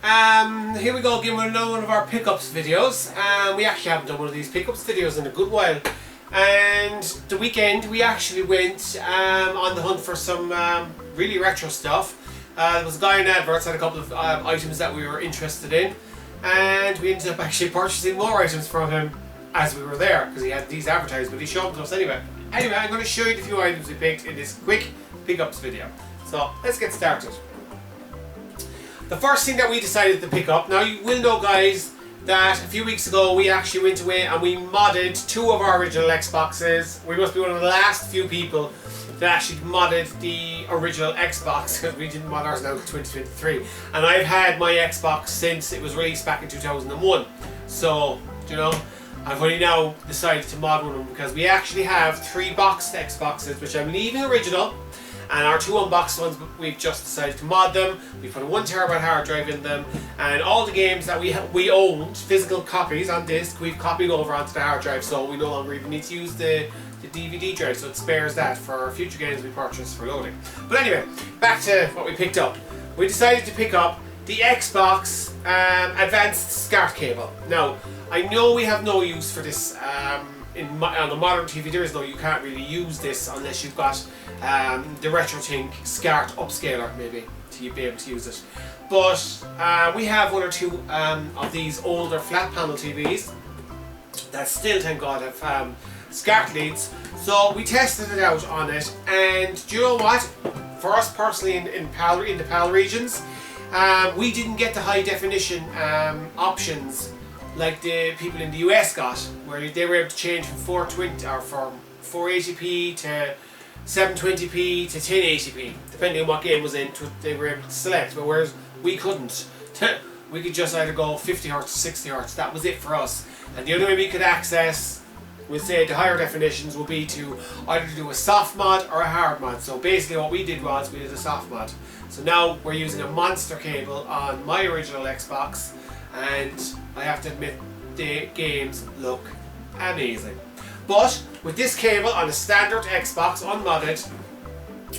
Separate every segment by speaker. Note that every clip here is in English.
Speaker 1: Here we go again with another one of our pickups videos. We actually haven't done one of these pickups videos in a good while. And the weekend we actually went on the hunt for some really retro stuff. There was a guy in adverts had a couple of items that we were interested in, and we ended up actually purchasing more items from him as we were there because he had these advertised, but he showed them to us anyway. Anyway, I'm going to show you the few items we picked in this quick pickups video. So let's get started. The first thing that we decided to pick up, now you will know guys that a few weeks ago we actually went away and we modded two of our original Xboxes. We must be one of the last few people that actually modded the original Xbox because we didn't mod ours now until 2023. And I've had my Xbox since it was released back in 2001. So, you know, I've only now decided to mod one of them because we actually have three boxed Xboxes, which I'm leaving original. And our two unboxed ones, we've just decided to mod them. We put a 1 terabyte hard drive in them, and all the games that we owned, physical copies on disc, we've copied over onto the hard drive, so we no longer even need to use the DVD drive, so it spares that for future games we purchase for loading. But anyway, back to what we picked up. We decided to pick up the Xbox Advanced SCART cable. Now, I know we have no use for this on the modern TV. There is no, you can't really use this unless you've got the RetroTink SCART upscaler maybe to be able to use it. But we have one or two of these older flat panel TVs that still, thank God, have SCART leads. So we tested it out on it, and do you know what? For us personally in the PAL regions, we didn't get the high definition options like the people in the US got, where they were able to change from 420 or from 480p to 720p to 1080p, depending on what game was in. They were able to select, but whereas we couldn't. We could just either go 50 Hz to 60 Hz. That was it for us. And the only way we could access, we'll say, the higher definitions would be to either do a soft mod or a hard mod. So basically what we did was we did a soft mod. So now we're using a monster cable on my original Xbox, and I have to admit the games look amazing. But with this cable on a standard Xbox unmodded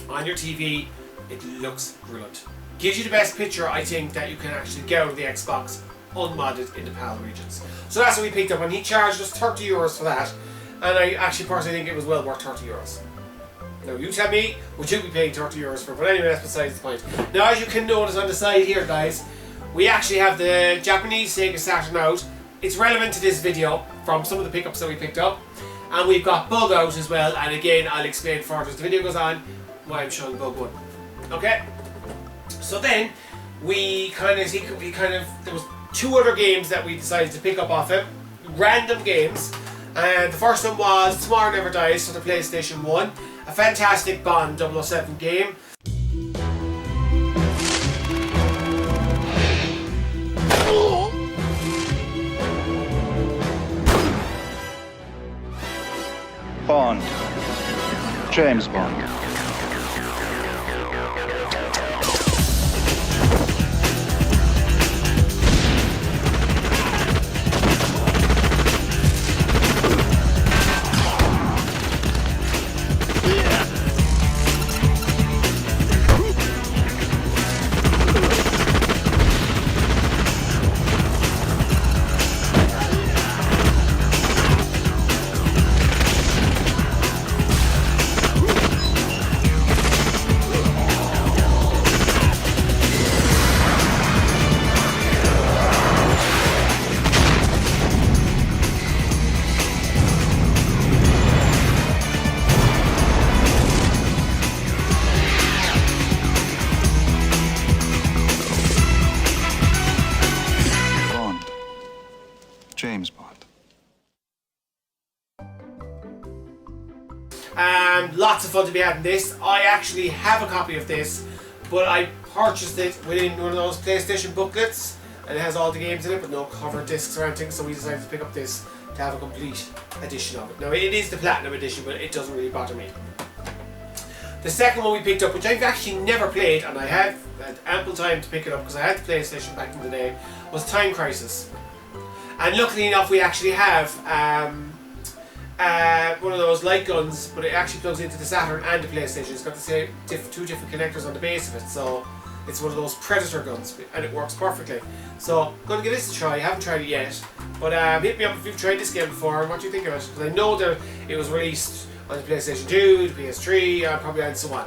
Speaker 1: on your TV, it looks brilliant. Gives you the best picture I think that you can actually get out of the Xbox unmodded in the PAL regions. So that's what we picked up, and he charged us €30 for that, and I actually personally think it was well worth €30. Now you tell me, would you be paying €30 for it? But anyway, that's besides the point. Now as you can notice on the side here guys, we actually have the Japanese Sega Saturn out. It's relevant to this video from some of the pickups that we picked up. And we've got Bug out as well, and again I'll explain further as the video goes on why I'm showing Bug 1. Okay? So then we kind of there was two other games that we decided to pick up off it. Random games. And the first one was Tomorrow Never Dies for the PlayStation 1. A fantastic Bond 007 game.
Speaker 2: Bond. James Bond.
Speaker 3: James Bond.
Speaker 1: Lots of fun to be had in this. I actually have a copy of this, but I purchased it within one of those PlayStation booklets, and it has all the games in it but no cover discs or anything, so we decided to pick up this to have a complete edition of it. Now it is the Platinum edition, but it doesn't really bother me. The second one we picked up, which I've actually never played, and I had ample time to pick it up because I had the PlayStation back in the day, was Time Crisis. And luckily enough we actually have one of those light guns, but it actually plugs into the Saturn and the PlayStation. It's got the same two different connectors on the base of it, so It's one of those Predator guns, and it works perfectly. So I'm going to give this a try. I haven't tried it yet, but hit me up if you've tried this game before and what do you think of it. Because I know that it was released on the PlayStation 2, the PS3, probably and so on.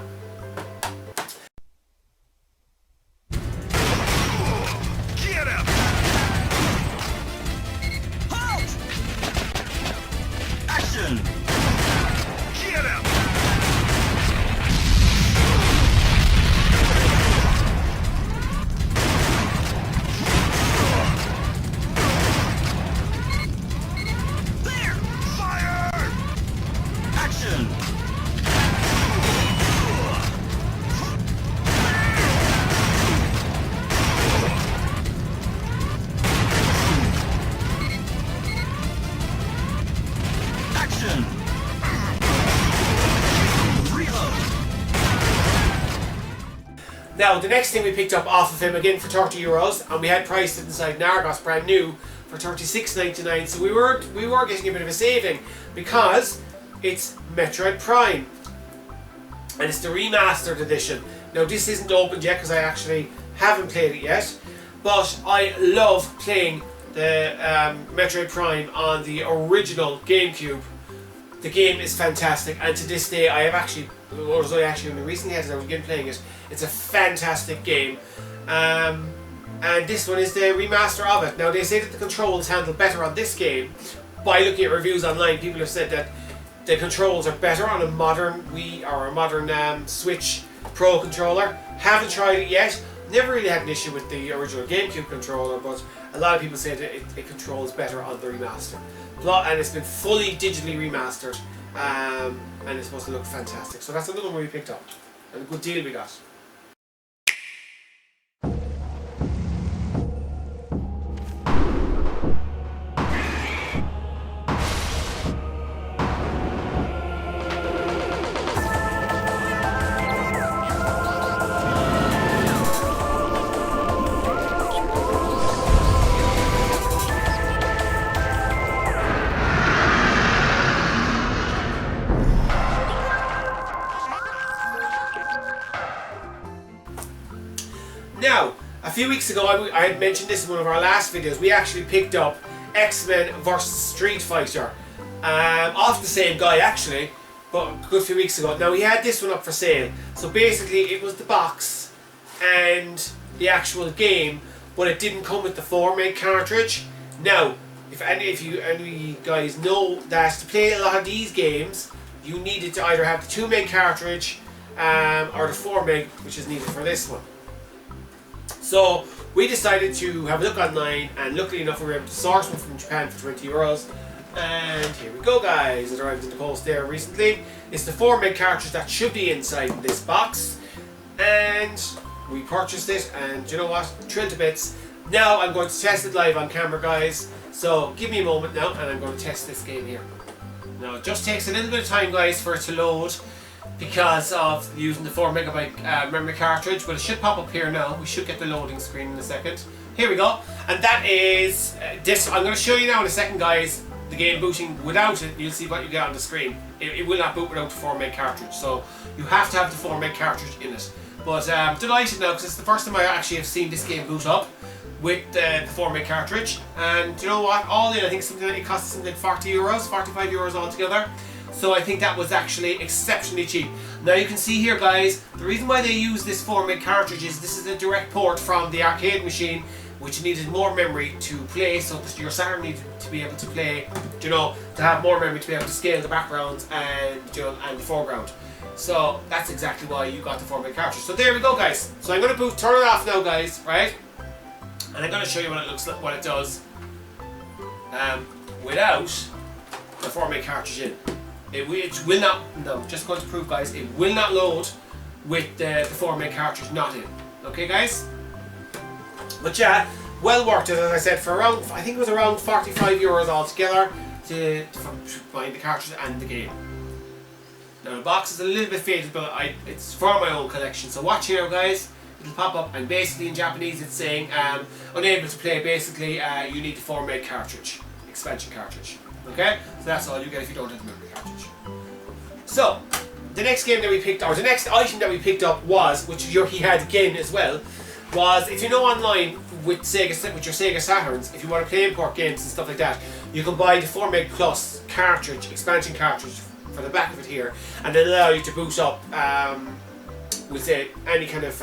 Speaker 3: Get up! Halt! Action! Get up! There! Fire! Action! Action! Reload!
Speaker 1: Now, the next thing we picked up off of him, again for €30, and we had priced it inside Nargos brand new for $36.99, so we were getting a bit of a saving because it's Metroid Prime, and it's the remastered edition. Now, this isn't opened yet because I actually haven't played it yet, but I love playing the Metroid Prime on the original GameCube. The game is fantastic, and to this day, I have actually, or was I actually only recently had it, I was again playing it. It's a fantastic game, and this one is the remaster of it. Now they say that the controls handle better on this game. By looking at reviews online, people have said that the controls are better on a modern Wii or a modern Switch Pro controller. Haven't tried it yet. Never really had an issue with the original GameCube controller, but a lot of people say that it controls better on the remaster. And it's been fully digitally remastered, and it's supposed to look fantastic. So that's another one we picked up, and a good deal we got. Now, a few weeks ago, I had mentioned this in one of our last videos, we actually picked up X-Men vs Street Fighter. Off the same guy actually, but a good few weeks ago. Now, he had this one up for sale. So basically, it was the box and the actual game, but it didn't come with the 4-meg cartridge. Now, if any guys know that to play a lot of these games, you needed to either have the 2-meg cartridge or the 4-meg, which is needed for this one. So we decided to have a look online, and luckily enough we were able to source one from Japan for €20. And here we go, guys. It arrived in the post there recently. It's the 4-meg cartridge that should be inside this box, and we purchased it. And you know what? Thrilled to bits. Now I'm going to test it live on camera, guys. So give me a moment now, and I'm going to test this game here. Now it just takes a little bit of time, guys, for it to load, because of using the 4MB memory cartridge, but it should pop up here now. We should get the loading screen in a second. Here we go, and that is this. I'm going to show you now in a second, guys, the game booting without it. You'll see what you get on the screen. It will not boot without the 4MB cartridge, so you have to have the 4MB cartridge in it. But I'm delighted now because it's the first time I actually have seen this game boot up with the 4MB cartridge. And you know what? All in, I think it cost something like €40, €45 altogether. So I think that was actually exceptionally cheap. Now you can see here, guys, the reason why they use this 4MB cartridge is this is a direct port from the arcade machine, which needed more memory to play, so that your Saturn needed to be able to play, you know, to have more memory to be able to scale the background and, you know, and the foreground. So that's exactly why you got the 4MB cartridge. So there we go, guys. So I'm going to turn it off now, guys, right? And I'm going to show you what it looks like, what it does without the 4MB cartridge in. It will not, no, just going to prove, guys, it will not load with the 4MB cartridge not in. Okay, guys? But yeah, well worth it, as I said, for around, I think it was around €45 altogether to find the cartridge and the game. Now the box is a little bit faded, but it's for my own collection. So watch here, guys. It'll pop up, and basically in Japanese it's saying unable to play. Basically, you need the 4MB cartridge, expansion cartridge. Okay, so that's all you get if you don't have the memory cartridge. So the next game that we picked, or the next item that we picked up was, which he had again as well, was, if you know online with with your Sega Saturns, if you want to play import games and stuff like that, you can buy the 4MB Plus cartridge, expansion cartridge for the back of it here, and then allow you to boot up with say any kind of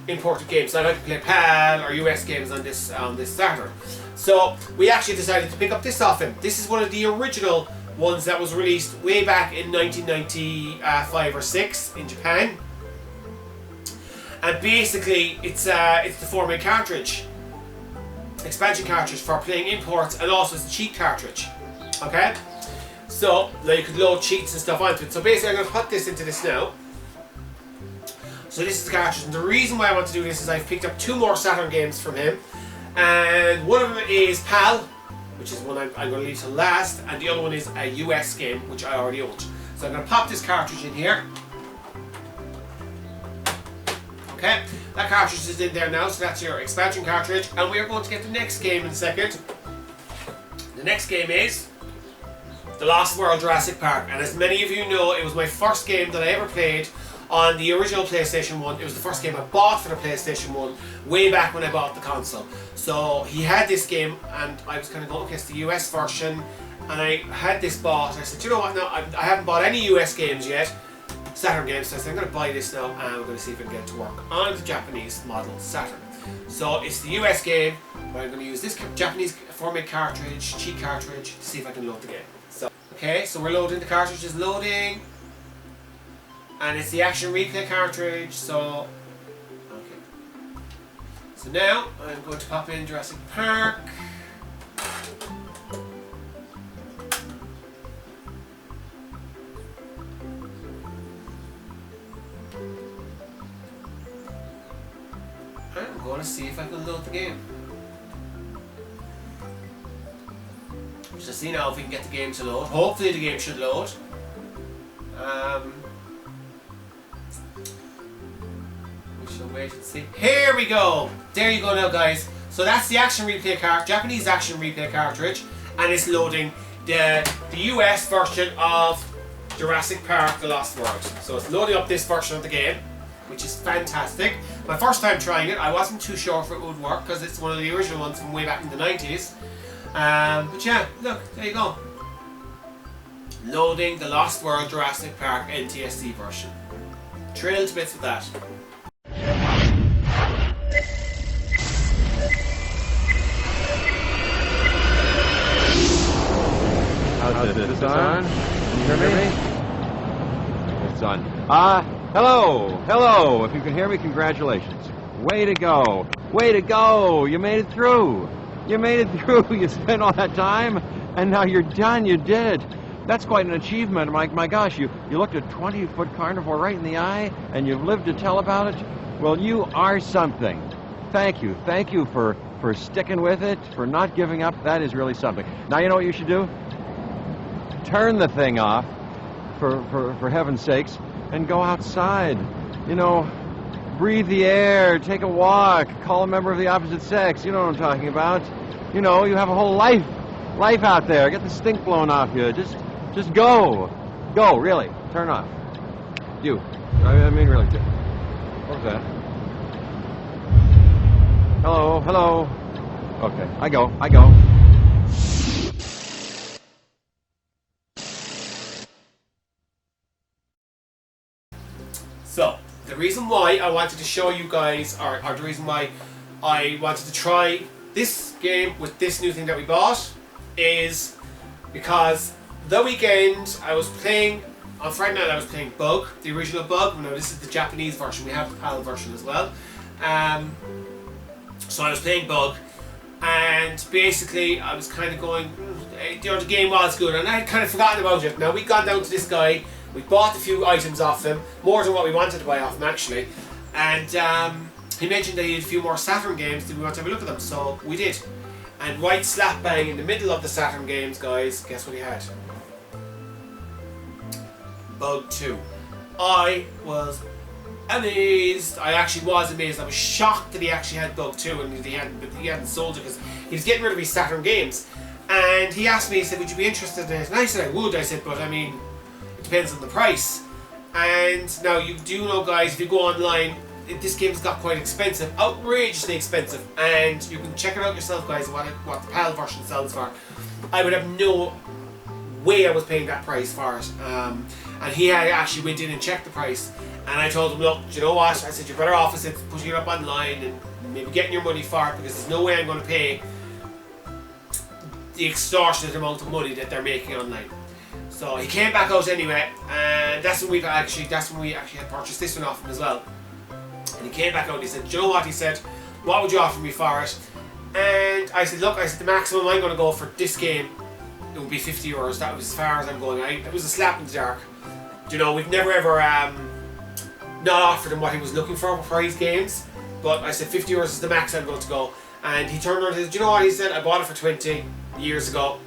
Speaker 1: imported games. So I like to play PAL or US games on this Saturn. So we actually decided to pick up this off him. This is one of the original ones that was released way back in 1995 or 6 in Japan. And basically, it's the 4MB cartridge, expansion cartridge for playing imports, and also it's a cheat cartridge. Okay, so now you could load cheats and stuff onto it. So basically, I'm going to put this into this now. So this is the cartridge, and the reason why I want to do this is I've picked up 2 more Saturn games from him, and one of them is PAL, which is one I'm going to leave to last, and the other one is a US game which I already owned. So I'm going to pop this cartridge in here. Okay, that cartridge is in there now, so that's your expansion cartridge, and we are going to get the next game in a second. The next game is The Lost World Jurassic Park, and as many of you know, it was my first game that I ever played on the original PlayStation 1. It was the first game I bought for the PlayStation 1 way back when I bought the console. So he had this game, and I was kind of going, okay, it's the US version, and I had this bought. I said, you know what, no, I haven't bought any US games yet, Saturn games, so I said, I'm going to buy this now, and we're going to see if we can get it to work on the Japanese model Saturn. So it's the US game, but I'm going to use this Japanese 4MB cartridge, cheat cartridge, to see if I can load the game. So, okay, so we're loading, the cartridge is loading, and it's the Action Replay cartridge, so, okay. So now, I'm going to pop in Jurassic Park. I'm going to see if I can load the game. Just see now if we can get the game to load. Hopefully the game should load. We shall wait and see. Here we go! There you go now, guys. So that's the Action Replay card, Japanese Action Replay cartridge, and it's loading the US version of Jurassic Park: The Lost World. So it's loading up this version of the game, which is fantastic. My first time trying it, I wasn't too sure if it would work because it's one of the original ones from way back in the 90s. But yeah, look, there you go. Loading the Lost World Jurassic Park NTSC version. Thrilled to bits with that.
Speaker 4: How's this on? Can you hear me? It's on. Hello. If you can hear me, congratulations. Way to go. Way to go. You made it through. You made it through. You spent all that time, and now you're done. You did it. That's quite an achievement. My gosh, you looked a 20-foot carnivore right in the eye, and you've lived to tell about it. Well, you are something. Thank you. Thank you for sticking with it, for not giving up. That is really something. Now, you know what you should do? Turn the thing off, for heaven's sakes, and go outside. You know, breathe the air, take a walk, call a member of the opposite sex. You know what I'm talking about. You know, you have a whole life out there. Get the stink blown off you. Just go. Go, really. Turn off. You. I mean, really. What was that? Hello. Okay, I go.
Speaker 1: So, the reason why I wanted to show you guys, or the reason why I wanted to try this game with this new thing that we bought, is because the weekend I was playing, on Friday night I was playing Bug, the original Bug. Now this is the Japanese version, we have the PAL version as well. So I was playing Bug, and basically I was kind of going, you know, the game was good, and I had kind of forgotten about it. Now we'd gone down to this guy, we bought a few items off him, more than what we wanted to buy off him actually, and he mentioned that he had a few more Saturn games. Did we want to have a look at them? So we did. And right slap bang in the middle of the Saturn games, guys, guess what he had? Bug 2. I was amazed. I actually was amazed. I was shocked that he actually had Bug 2 and he hadn't sold it, because he was getting rid of his Saturn games. And he asked me, he said, would you be interested in it? And I said I would. I said, but I mean, it depends on the price. And now you do know, guys, if you go online, this game's got quite expensive, outrageously expensive, and you can check it out yourself, guys, what the PAL version sells for. I would have no way I was paying that price for it. And he had actually went in and checked the price, and I told him, look, do you know what? I said, you're better off putting it up online and maybe getting your money for it, because there's no way I'm going to pay the extortionate amount of money that they're making online. So he came back out anyway, and that's when we actually had purchased this one off him as well. And he came back out and he said, do you know what? He said, what would you offer me for it? And I said, look, the maximum I'm going to go for this game, it would be €50. That was as far as I'm going. It was a slap in the dark. You know, we've never ever not offered him what he was looking for his games. But I said €50 is the max I'm going to go. And he turned around and said, do you know what? He said, I bought it for 20 years ago.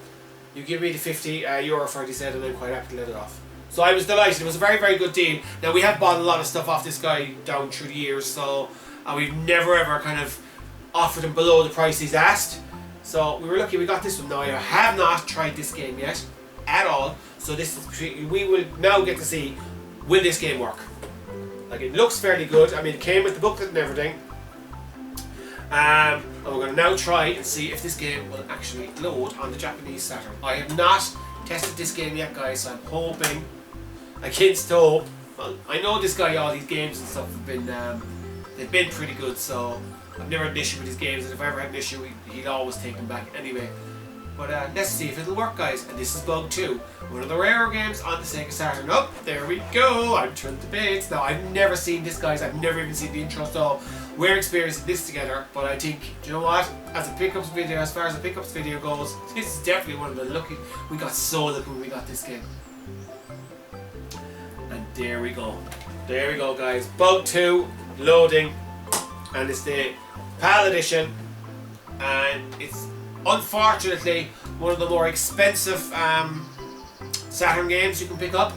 Speaker 1: You give me the €50 for it, he said, and I'm quite happy to let it off. So I was delighted. It was a very, very good deal. Now, we have bought a lot of stuff off this guy down through the years, so we've never ever kind of offered him below the price he's asked. So we were lucky we got this one. Now, I have not tried this game yet at all. So we will now get to see, will this game work? Like, it looks fairly good. I mean, it came with the booklet and everything. And we're going to now try and see if this game will actually load on the Japanese Saturn. I have not tested this game yet, guys, so I'm hoping, against hope. Well, I know this guy, all these games and stuff have been, they've been pretty good, so I've never had an issue with his games, and if I ever had an issue, he'd always take them back anyway. But let's see if it'll work, guys. And this is Bug 2, one of the rarer games on the Sega Saturn. Oh, there we go. I'm turned the bits. Now, I've never seen this, guys. I've never even seen the intro, so we're experiencing this together. But I think, do you know what? As a pickups video, as far as a pickups video goes, this is definitely one of the lucky. We got so lucky when we got this game. And there we go. There we go, guys. Bug 2 loading, and it's the PAL edition, and it's unfortunately one of the more expensive Saturn games you can pick up.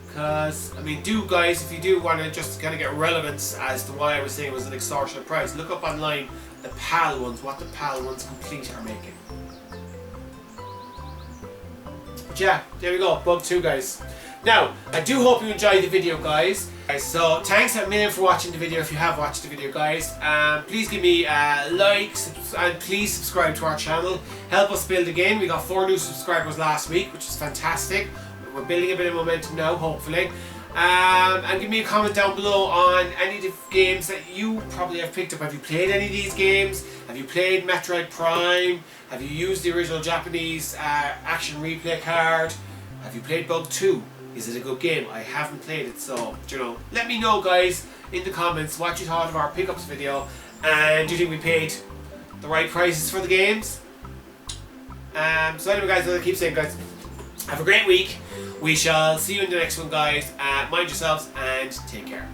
Speaker 1: Because, I mean, guys, if you do want to just kind of get relevance as to why I was saying it was an extortionate price, look up online the PAL ones, what the PAL ones complete are making. But yeah, there we go, Bug 2, guys. Now, I do hope you enjoyed the video, guys. So, thanks a million for watching the video if you have watched the video, guys. Please give me a like, and please subscribe to our channel. Help us build again. We got 4 new subscribers last week, which is fantastic. We're building a bit of momentum now, hopefully. And give me a comment down below on any of the games that you probably have picked up. Have you played any of these games? Have you played Metroid Prime? Have you used the original Japanese action replay card? Have you played Bug 2? Is it a good game? I haven't played it, so, you know, let me know, guys, in the comments what you thought of our pickups video, and do you think we paid the right prices for the games? So anyway, guys, as I keep saying, guys, have a great week. We shall see you in the next one, guys. Mind yourselves and take care.